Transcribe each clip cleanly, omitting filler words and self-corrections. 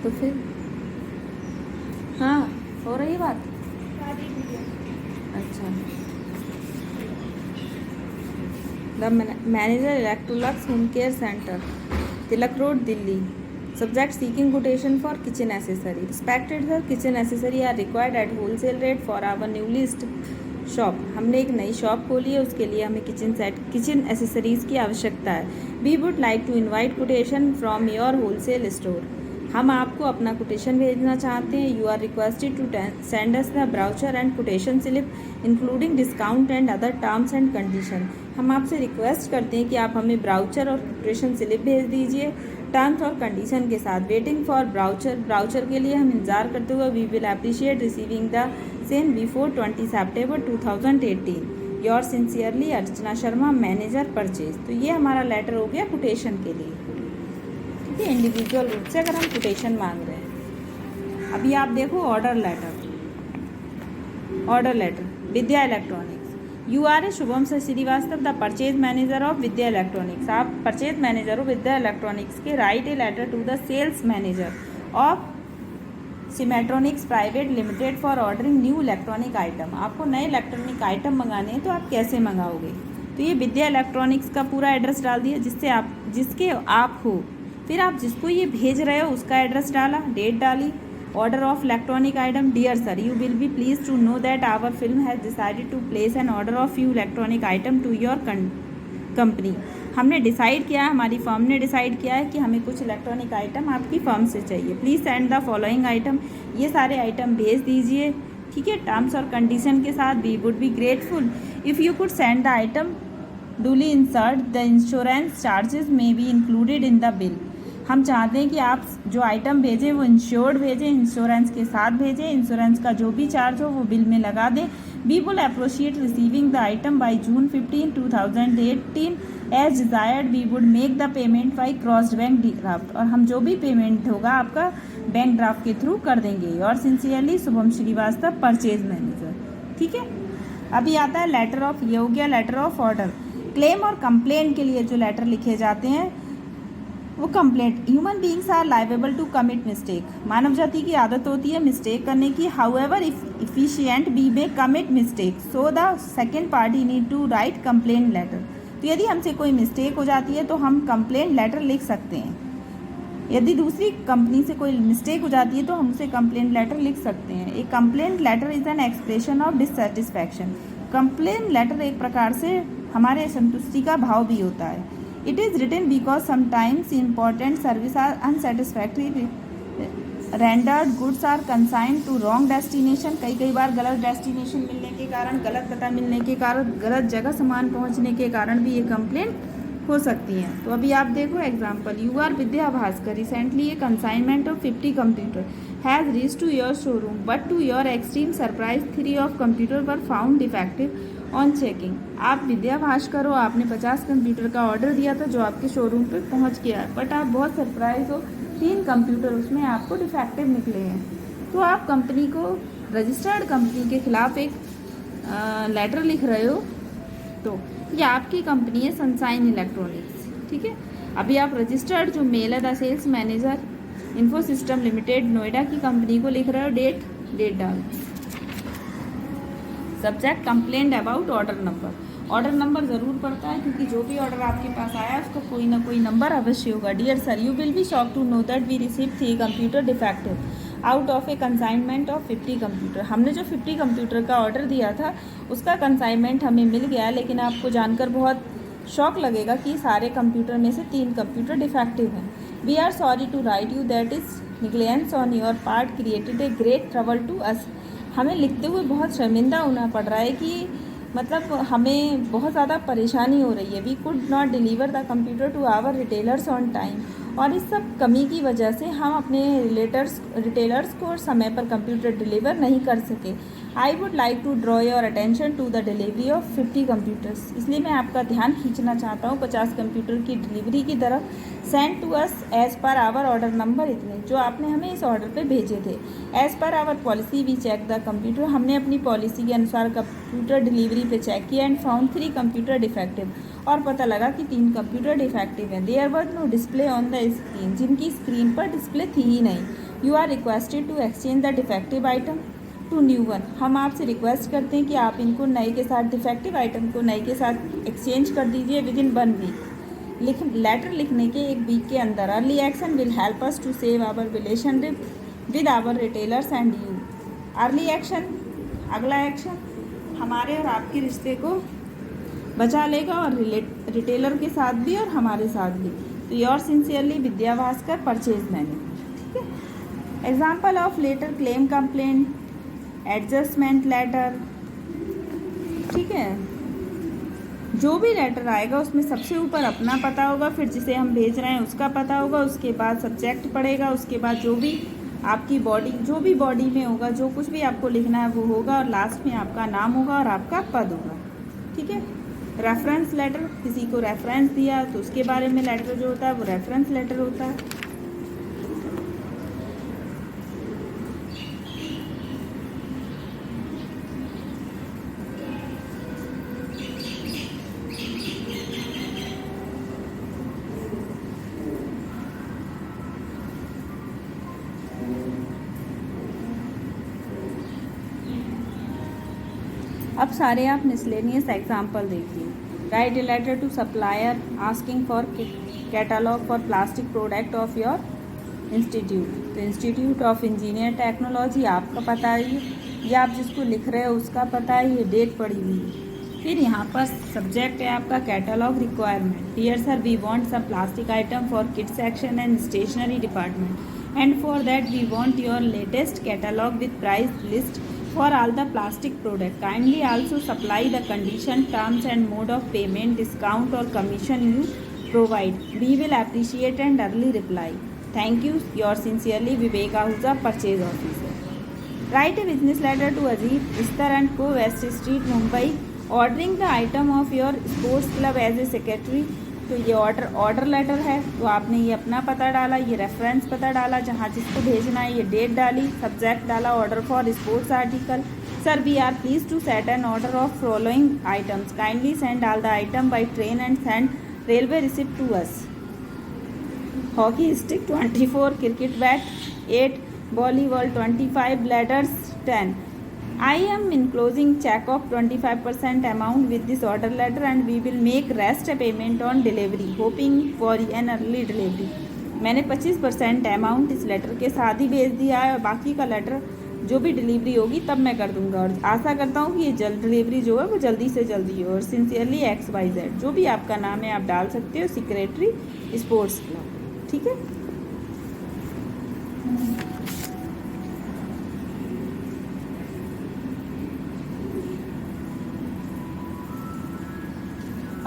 तो फिर हाँ, हो रही बात। अच्छा। The manager Electrolux home care centre, Tilak road, Delhi. Subject seeking quotation for kitchen accessory. Respected sir, kitchen accessory are required at wholesale rate for our newly shop. हमने एक नई शॉप खोली है, उसके लिए हमें किचन एसेसरीज़ की आवश्यकता है। We would like to invite quotation from your wholesale store. हम आपको अपना कोटेशन भेजना चाहते हैं। You are requested to send us the brochure and quotation slip including discount and other terms and condition. हम आपसे रिक्वेस्ट करते हैं कि आप हमें ब्राउचर और कोटेशन स्लिप भेज दीजिए टर्म्स और कंडीशन के साथ। वेटिंग फॉर ब्राउचर के लिए हम इंतज़ार करते हुए we will appreciate receiving the same before 20 September 2018। Yours sincerely Archana Sharma, manager purchase. तो ये हमारा लेटर हो गया कोटेशन के लिए। ठीक है, इंडिविजुअल रूप से अगर हम कोटेशन मांग रहे हैं। अभी आप देखो order letter Vidya electronics. You are a Shubham sir Shrivastava, the purchase manager of Vidya electronics. आप परचेज मैनेजर हो विद्या इलेक्ट्रॉनिक्स के। Write a letter to the sales manager of Simetronics private limited for ordering new electronic item. आपको नए इलेक्ट्रॉनिक आइटम मंगाने हैं तो आप कैसे मंगाओगे? तो ये विद्या इलेक्ट्रॉनिक्स का पूरा एड्रेस डाल दिया जिसके आप हो। फिर आप जिसको ये भेज रहे हो उसका एड्रेस डाला, डेट डाली। Order of electronic item. Dear sir, you will be please to know that our film has decided to place an order of few electronic item to your company. हमने डिसाइड किया है, हमारी firm ने decide किया है कि हमें कुछ इलेक्ट्रॉनिक आइटम आपकी फर्म से चाहिए। Please send the following item. ये सारे आइटम भेज दीजिए। ठीक है, टर्म्स और कंडीशन के साथ। We would be grateful if you could send the item duly insert the insurance charges may be included in the bill. हम चाहते हैं कि आप जो आइटम भेजें वो इंश्योर्ड भेजें, इंश्योरेंस के साथ भेजें। इंश्योरेंस का जो भी चार्ज हो वो बिल में लगा दें। We will appreciate receiving the item by June 15, 2018 as desired. We would make the payment by crossed bank draft. और हम जो भी पेमेंट होगा आपका बैंक ड्राफ्ट के थ्रू कर देंगे। और sincerely Shubham Srivastava, purchase manager. ठीक है, अभी आता है लेटर ऑफ, ये हो गया लेटर ऑफ ऑर्डर। क्लेम और कंप्लेंट के लिए जो लेटर लिखे जाते हैं वो complaint. Human beings are liable to commit mistake. मानव जाति की आदत होती है मिस्टेक करने की। However efficient be may commit mistake, so the second party need to write complaint letter. तो यदि हमसे कोई मिस्टेक हो जाती है तो हम कंप्लेंट लेटर लिख सकते हैं। यदि दूसरी कंपनी से कोई मिस्टेक हो जाती है तो हम उसे कंप्लेंट लेटर लिख सकते हैं। A complaint letter is an expression of dissatisfaction. Complaint letter एक प्रकार से हमारे असंतुष्टि का भाव भी होता है। It is written because sometimes important service are unsatisfactory rendered, goods are consigned to wrong destination। कई बार गलत डेस्टिनेशन मिलने के कारण, गलत पता मिलने के कारण, गलत जगह सामान पहुंचने के कारण भी ये कंप्लेंट हो सकती हैं। तो अभी आप देखो example. You are Vidya Bhaskar, recently a consignment of 50 computer has reach to your showroom but to your extreme surprise 3 of computer were found defective on checking. आप विद्या भास्कर हो, आपने 50 कंप्यूटर का ऑर्डर दिया था जो आपके शोरूम पे पहुंच गया है, बट आप बहुत सरप्राइज हो, 3 कंप्यूटर उसमें आपको डिफेक्टिव निकले हैं। तो आप कंपनी को, रजिस्टर्ड कंपनी के खिलाफ एक लेटर लिख रहे हो। तो ये आपकी कंपनी है सनशाइन इलेक्ट्रॉनिक्स। ठीक है, अभी आप रजिस्टर्ड जो मेल है the sales manager info system limited Noida की कंपनी को लिख रहे हो। डेट डाल। Subject complaint about order number. Order number ज़रूर पड़ता है क्योंकि जो भी ऑर्डर आपके पास आया उसको कोई ना कोई नंबर अवश्य होगा। Dear sir, you will be shock to know that we receive 3 computer defective out of a consignment of 50 computer. हमने जो 50 कंप्यूटर का ऑर्डर दिया था उसका कंसाइनमेंट हमें मिल गया, लेकिन आपको जानकर बहुत शॉक लगेगा कि सारे कंप्यूटर में से 3 कंप्यूटर डिफेक्टिव हैं। We are sorry to write you that is negligence on your part created a great trouble to us. हमें लिखते हुए बहुत शर्मिंदा होना पड़ रहा है कि मतलब हमें बहुत ज़्यादा परेशानी हो रही है। We could not deliver the computer to our retailers on time. और इस सब कमी की वजह से हम अपने रिटेलर्स को समय पर कंप्यूटर डिलीवर नहीं कर सके। I would like to draw your attention to the delivery of 50 computers. इसलिए मैं आपका ध्यान खींचना चाहता हूँ 50 कंप्यूटर की डिलीवरी की तरफ। Send to us as per our order number, इतने जो आपने हमें इस ऑर्डर पे भेजे थे। As per our policy we check the computer. हमने अपनी पॉलिसी के अनुसार कंप्यूटर डिलीवरी पे चेक किया एंड फाउंड 3 कंप्यूटर डिफेक्टिव। और पता लगा कि 3 कंप्यूटर डिफेक्टिव हैं। There was no display on the screen, जिनकी स्क्रीन पर डिस्प्ले थी ही नहीं। You are requested to exchange the defective item to new one. हम आपसे रिक्वेस्ट करते हैं कि आप इनको नए के साथ, डिफेक्टिव आइटम को नए के साथ एक्सचेंज कर दीजिए विद इन 1 वीक। लेटर लिखने के 1 वीक के अंदर। Early action will help us to save our relationship with our retailers and you. Early action, अगला एक्शन हमारे और आपके रिश्ते को बचा लेगा, और रिटेलर के साथ भी और हमारे साथ भी। तो your sincerely Vidya Bhaskar, purchase manager. ठीक है। Example of letter, claim complaint, adjustment letter. ठीक है। जो भी लेटर आएगा उसमें सबसे ऊपर अपना पता होगा, फिर जिसे हम भेज रहे हैं उसका पता होगा, उसके बाद सब्जेक्ट पड़ेगा, उसके बाद जो भी आपकी बॉडी, जो भी बॉडी में होगा, जो कुछ भी आपको लिखना है वो होगा, और लास्ट में आपका नाम होगा और आपका पद होगा। ठीक है। रेफरेंस लेटर, किसी को रेफरेंस दिया तो उसके बारे में लेटर जो होता है वो रेफरेंस लेटर होता है। अब सारे आप मिसलेनियस एग्जाम्पल देखिए। Write a letter to supplier asking for catalogue for plastic product of your institute. तो इंस्टीट्यूट ऑफ इंजीनियर टेक्नोलॉजी आपका पता है, ये आप जिसको लिख रहे हो उसका पता है, ये डेट पड़ी हुई है। फिर यहाँ पर सब्जेक्ट है आपका catalogue requirement. Dear sir, we want some plastic item for kid section and stationery department, and for that we want your latest catalogue with price list for all the plastic product. Kindly also supply the condition, terms and mode of payment, discount or commission you provide. We will appreciate and early reply. Thank you. Yours sincerely, Vivek Ahuja, Purchase Officer. Write a business letter to Ajit Istar and Co, West Street, Mumbai, ordering the item of your sports club as a secretary. तो ये order letter है, तो आपने ये अपना पता डाला, ये रेफरेंस पता डाला जहाँ जिसको भेजना है, ये डेट डाली, सब्जेक्ट डाला order for sports article. Sir, we are please to set an order of following items, kindly send all the item by train and send railway receipt to us. Hockey stick 24, cricket bat 8, volleyball 25, bladders 10। I am enclosing check of 25% amount with this order letter, and we will make rest a payment on delivery, hoping for an early delivery. मैंने 25% amount इस letter के साथ ही भेज दिया है, और बाकी का लेटर जो भी डिलीवरी होगी तब मैं कर दूंगा, और आशा करता हूँ कि ये जल्द डिलीवरी जो है वो जल्दी से जल्दी हो। और सिंसियरली XYZ, जो भी आपका नाम है आप डाल सकते हो, सेक्रेटरी स्पोर्ट्स क्लब। ठीक है।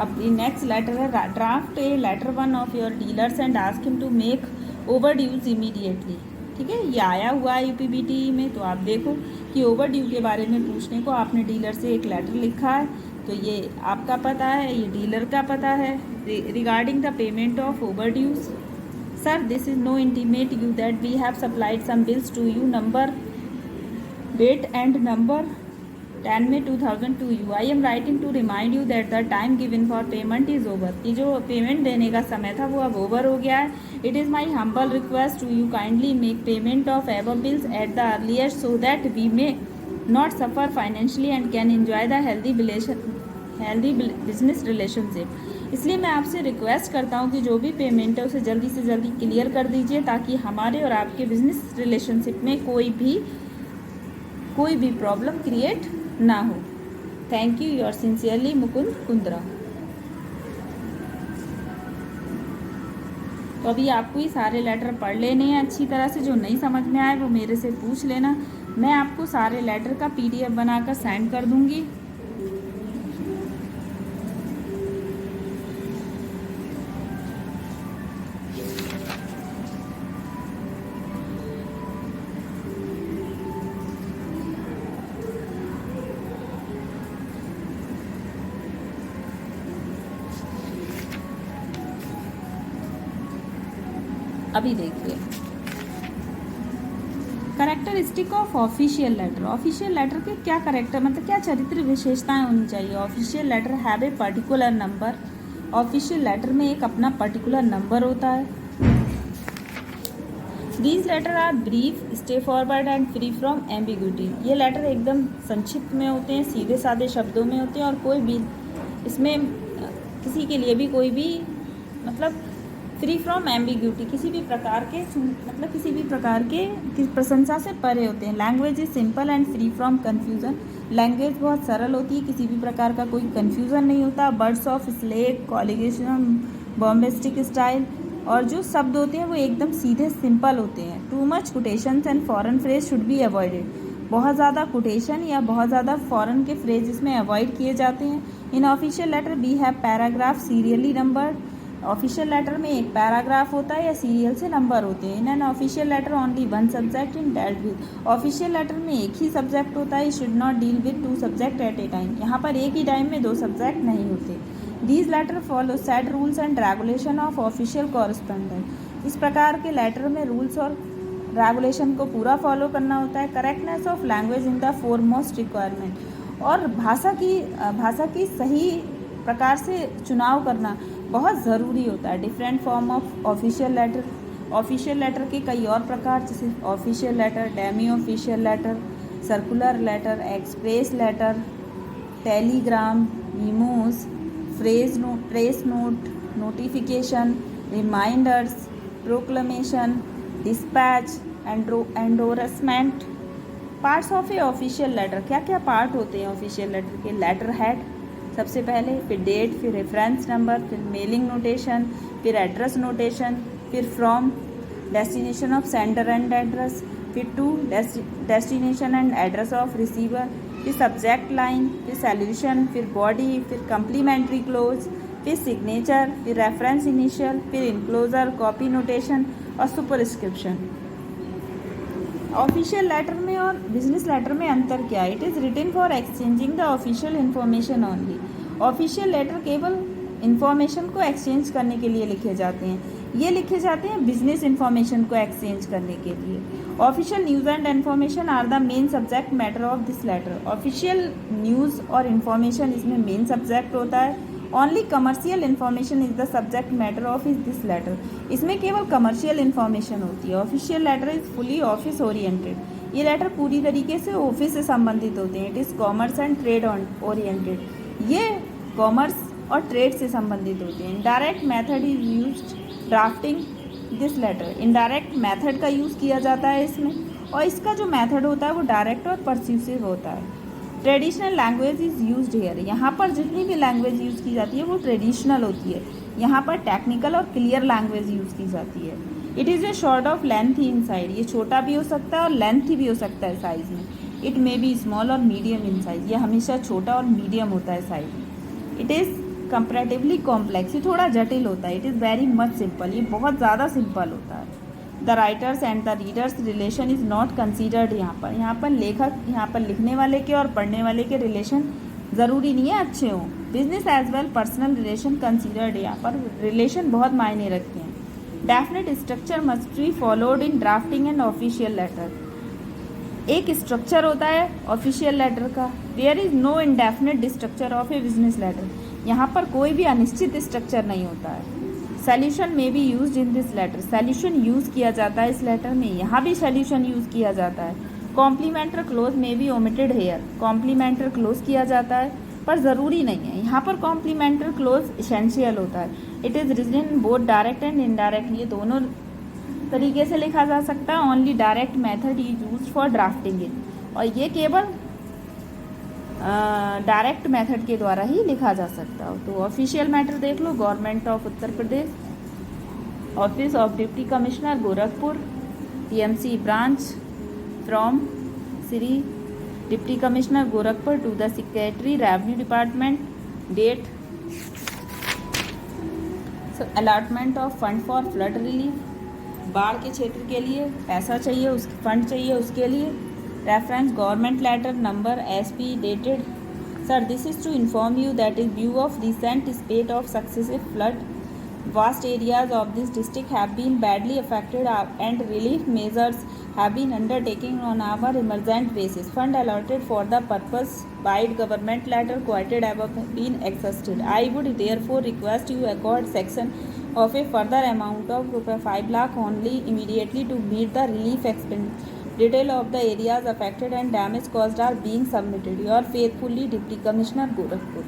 अब नेक्स्ट लेटर है, draft a letter 1 of your dealers and ask him to make over dues immediately. ठीक है। ये आया हुआ है UPBT में, तो आप देखो कि ओवर ड्यू के बारे में पूछने को आपने डीलर से एक लेटर लिखा है, तो ये आपका पता है, ये डीलर का पता है। Regarding the payment of over dues, sir this is no intimate you that we have supplied some bills to you, number, date and number 10 में 2002 you. I am writing to remind you that the time given for payment is over. ये जो payment देने का समय था वो अब over हो गया है। It is my humble request to you, kindly make payment of ever bills at the earliest so that we may not suffer financially and can enjoy the healthy business relationship. इसलिए मैं आपसे request करता हूँ कि जो भी payment है उसे जल्दी से जल्दी क्लियर कर दीजिए, ताकि हमारे और आपके बिजनेस रिलेशनशिप में कोई भी प्रॉब्लम क्रिएट ना हो। Thank you. Your sincerely, Mukund Kundra. तो अभी आपको ये सारे लेटर पढ़ लेने हैं अच्छी तरह से, जो नहीं समझ में आए वो मेरे से पूछ लेना। मैं आपको सारे लेटर का PDF बनाकर सेंड कर दूंगी। अभी देखिए, characteristic of official letter. Official letter के क्या करेक्टर, मतलब क्या चरित्र विशेषताएं होनी चाहिए। Official letter have a particular number. Official letter में एक अपना पर्टिकुलर नंबर होता है। These letters are brief, straightforward and free from ambiguity. ये लेटर एकदम संक्षिप्त में होते हैं, सीधे साधे शब्दों में होते हैं और कोई भी इसमें किसी के लिए भी कोई भी मतलब फ्री फ्रॉम एम्बिग्यूटी, किसी भी प्रकार के मतलब किसी भी प्रकार के प्रशंसा से परे होते हैं. Language is simple and free from confusion. Language बहुत सरल होती है, किसी भी प्रकार का कोई कन्फ्यूज़न नहीं होता. Words of slang, colligation, bombastic style, और जो शब्द होते हैं वो एकदम सीधे सिंपल होते हैं. Too much quotations and foreign phrase should be avoided. बहुत ज़्यादा कोटेशन या बहुत ज़्यादा फॉरेन के फ्रेज इसमें अवॉइड किए जाते हैं. In official letter we have paragraph serially numbered. Official letter में एक पैराग्राफ होता है या सीरियल से नंबर होते हैं. In an official letter only one subject in dealt with. Official letter में एक ही सब्जेक्ट होता है. Should not deal with two subject at a time. यहाँ पर एक ही टाइम में दो सब्जेक्ट नहीं होते. These letter follow set rules and regulation of official correspondent. इस प्रकार के लेटर में रूल्स और रेगुलेशन को पूरा फॉलो करना होता है. Correctness of language in the foremost requirement. और भाषा की सही प्रकार से चुनाव करना बहुत ज़रूरी होता है. Different form of official letter. Official letter के कई और प्रकार, जैसे official letter, demi official letter, circular letter, express letter, telegram, memos, press note, notification, reminders, proclamation, dispatch, endorsement. Parts of a official letter. क्या क्या पार्ट होते हैं official letter के? लेटर हेड सबसे पहले, फिर डेट, फिर रेफरेंस नंबर, फिर मेलिंग नोटेशन, फिर एड्रेस नोटेशन, फिर from, destination of sender and address, फिर to, destination and address of receiver, फिर सब्जेक्ट लाइन, फिर सॉल्यूशन, फिर बॉडी, फिर कंप्लीमेंट्री क्लोज, फिर सिग्नेचर, फिर रेफरेंस इनिशियल, फिर इनक्लोजर, कॉपी नोटेशन और सुपरस्क्रिप्शन. ऑफिशियल लेटर में और बिजनेस लेटर में अंतर क्या है? It is written for exchanging the official information only. Official letter केवल इन्फॉर्मेशन को एक्सचेंज करने के लिए लिखे जाते हैं. ये लिखे जाते हैं बिजनेस इन्फॉर्मेशन को एक्सचेंज करने के लिए. Official news and information are the main subject matter of this letter. Official news और इन्फॉर्मेशन इसमें मेन सब्जेक्ट होता है. Only commercial information is the subject matter of is this letter. इसमें केवल कमर्शियल इन्फॉर्मेशन होती है. Official letter is fully office oriented. ये letter पूरी तरीके से ऑफिस से संबंधित होते हैं. It is commerce and trade oriented. ये कॉमर्स और ट्रेड से संबंधित होते हैं. Indirect method is used drafting this letter. Indirect method का यूज़ किया जाता है इसमें, और इसका जो मेथड होता है वो डायरेक्ट और परस्यूसिव होता है. Traditional language is used here. यहाँ पर जितनी भी लैंग्वेज यूज़ की जाती है वो ट्रेडिशनल होती है. यहाँ पर टेक्निकल और क्लियर लैंग्वेज यूज़ की जाती है. It is a short of length in side. ये छोटा भी हो सकता है और लेंथ भी हो सकता है साइज़ में. इट मे बी स्मॉल और मीडियम इन साइज. ये हमेशा छोटा और मीडियम होता है साइज में. It is comparatively complex. ये थोड़ा जटिल होता है. It is very much simple. ये बहुत ज़्यादा सिंपल होता है. The writers and the readers relation is not considered. यहाँ पर लिखने वाले के और पढ़ने वाले के रिलेशन ज़रूरी नहीं है अच्छे हों. Business as well personal relation considered. यहाँ पर रिलेशन बहुत मायने रखते हैं. Definite structure must be followed in drafting and official letter. एक स्ट्रक्चर होता है ऑफिशियल लेटर का. There is no indefinite structure of a business letter. यहाँ पर कोई भी अनिश्चित स्ट्रक्चर नहीं होता है. सॉल्यूशन में be used in this letter. Solution use किया जाता है इस लेटर में. यहाँ भी सॉल्यूशन यूज़ किया जाता है. कॉम्प्लीमेंटर क्लोज में बी ओमिटेड हेयर. कॉम्प्लीमेंटर क्लोज किया जाता है पर ज़रूरी नहीं है. यहाँ पर कॉम्प्लीमेंटर क्लोज इसेंशियल होता है. It is written both direct and indirect. ये दोनों तरीके से लिखा जा सकता है. Only direct method is use for drafting it. और ये केवल डायरेक्ट मेथड के द्वारा ही लिखा जा सकता हो. तो ऑफिशियल मैटर देख लो. Government of Uttar Pradesh, office of deputy commissioner Gorakhpur, TMC branch, from Shri deputy commissioner Gorakhpur to the secretary revenue department. Date, allotment of fund for flood relief. बाढ़ के क्षेत्र के लिए पैसा चाहिए, उस फंड चाहिए उसके लिए. Reference government letter number SP dated. Sir, this is to inform you that in view of recent spate of successive flood, vast areas of this district have been badly affected and relief measures have been undertaken on our emergent basis. Fund allotted for the purpose by government letter quoted above been exhausted. I would therefore request you accord section of a further amount of ₹5 lakh only immediately to meet the relief expense. Detail of the areas affected and damage caused are being submitted. Your faithfully deputy commissioner Gorakhpur.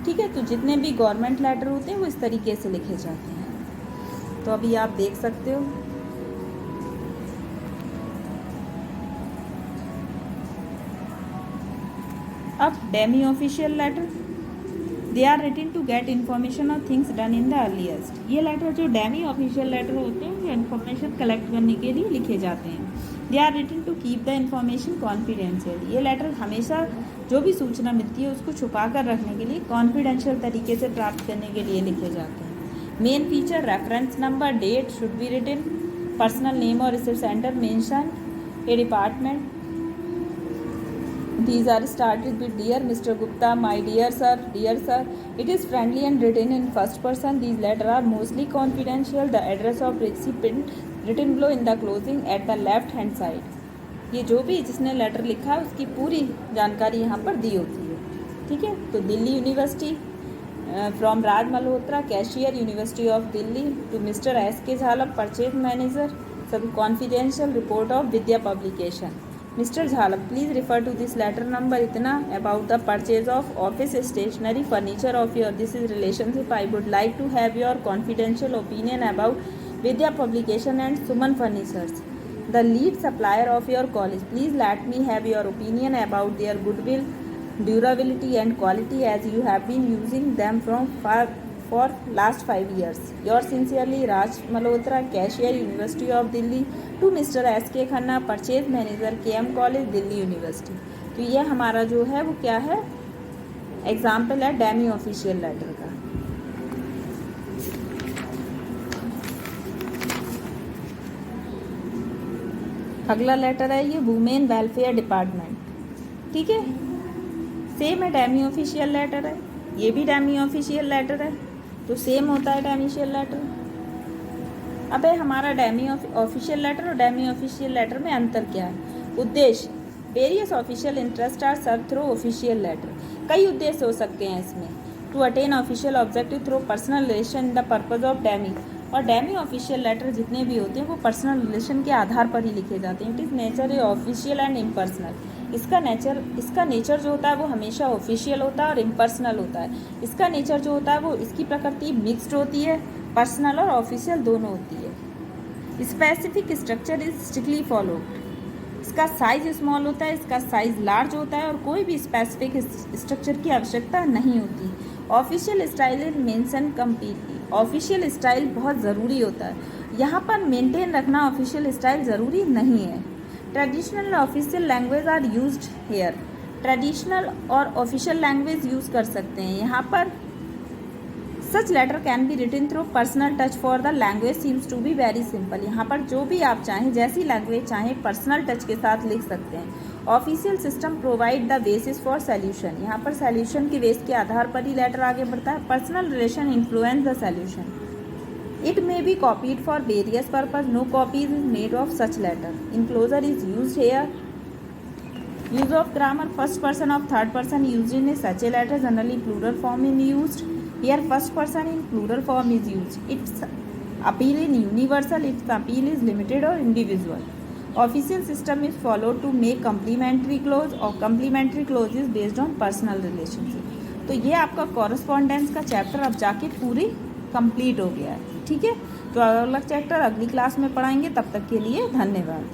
ठीक है, तो जितने भी government letter होते हैं वो इस तरीके से लिखे जाते हैं। तो अभी आप देख सकते हो। अब demi official letter, they are written to get information of things done in the earliest. ये लेटर जो डेमी ऑफिशियल लेटर होते हैं वो इन्फॉर्मेशन कलेक्ट करने के लिए लिखे जाते हैं। They are written to keep the information confidential. ये लेटर हमेशा जो भी सूचना मिलती है उसको छुपा कर रखने के लिए, कॉन्फिडेंशियल तरीके से प्राप्त करने के लिए लिखे जाते हैं। Main feature, reference number, date should be written, personal name और receive centre mention, a department. These are started with Dear Mr. Gupta, My dear sir, Dear sir. It is friendly and written in first person. These letters are mostly confidential. The address of recipient written below in the closing at the left hand side. ये जो भी जिसने letter लिखा है उसकी पूरी जानकारी यहाँ पर दी होती है। ठीक है, तो Delhi university from Raj Malhotra, cashier, university of Delhi, to mister S.K. Jhalap, purchase manager, sub confidential, report of Vidya publication. Mr. Jhalap, please refer to this letter number इतना about the purchase of office stationery furniture of your, this is relationship. I would like to have your confidential opinion about Vidya Publication and Suman Furnitures, the lead supplier of your college. Please let me have your opinion about their goodwill, durability and quality as you have been using them for last 5 years. Yours sincerely, Raj Malhotra, Cashier, University of Delhi, to Mr. S.K. Khanna, purchase manager, KM college, Delhi university. तो ये हमारा जो है वो क्या है, example है Demi official letter का। अगला लेटर है ये वुमेन वेलफेयर डिपार्टमेंट। ठीक है, सेम है, डेमी ऑफिशियल लेटर है, ये भी डेमी ऑफिशियल लेटर है, तो सेम होता है डेमिशियल लेटर। अब है हमारा डेमी ऑफिशियल लेटर और डेमी ऑफिशियल लेटर में अंतर क्या है। उद्देश्य, various official interest are serve through official letter. कई उद्देश्य हो सकते हैं इसमें। To attain official objective through personal relation the purpose of demi. और डेमी ऑफिशियल लेटर जितने भी होते हैं वो पर्सनल रिलेशन के आधार पर ही लिखे जाते हैं। It is nature A official and impersonal. इसका नेचर जो होता है वो हमेशा ऑफिशियल होता है और इम्पर्सनल होता है। इसका नेचर जो होता है वो, इसकी प्रकृति मिक्स्ड होती है, पर्सनल और ऑफिशियल दोनों होती है। Specific structure is strictly followed. इसका साइज स्मॉल होता है, इसका साइज लार्ज होता है और कोई भी स्पेसिफिक स्ट्रक्चर की आवश्यकता नहीं होती। Official style is mention completely. Official style बहुत ज़रूरी होता है, यहाँ पर मेंटेन रखना ऑफिशियल स्टाइल ज़रूरी नहीं है। Traditional official language are used here. Traditional और ऑफिशियल लैंग्वेज यूज़ कर सकते हैं यहाँ पर। Such letter can be written through personal touch for the language seems to be very simple. यहाँ पर जो भी आप चाहें, जैसी लैंग्वेज चाहें, पर्सनल टच के साथ लिख सकते हैं। Official system provide the basis for solution. यहाँ पर सोल्यूशन के बेस के आधार पर ही लेटर आगे बढ़ता है। Personal relation influence the solution. It may be copied for various purpose. No copies is made of such letter. Enclosure is used here. Use of grammar, first person of third person used in such a letter. Generally plural form is used. Here first person in plural form is used. Its appeal is universal. Its appeal is limited or individual. Official system is followed to make complementary clause, or complementary clause is based on personal relationship. तो ये आपका correspondence का chapter अब जाके पूरी complete हो गया है। ठीक है, तो अलग चैप्टर अगली क्लास में पढ़ाएंगे। तब तक के लिए धन्यवाद।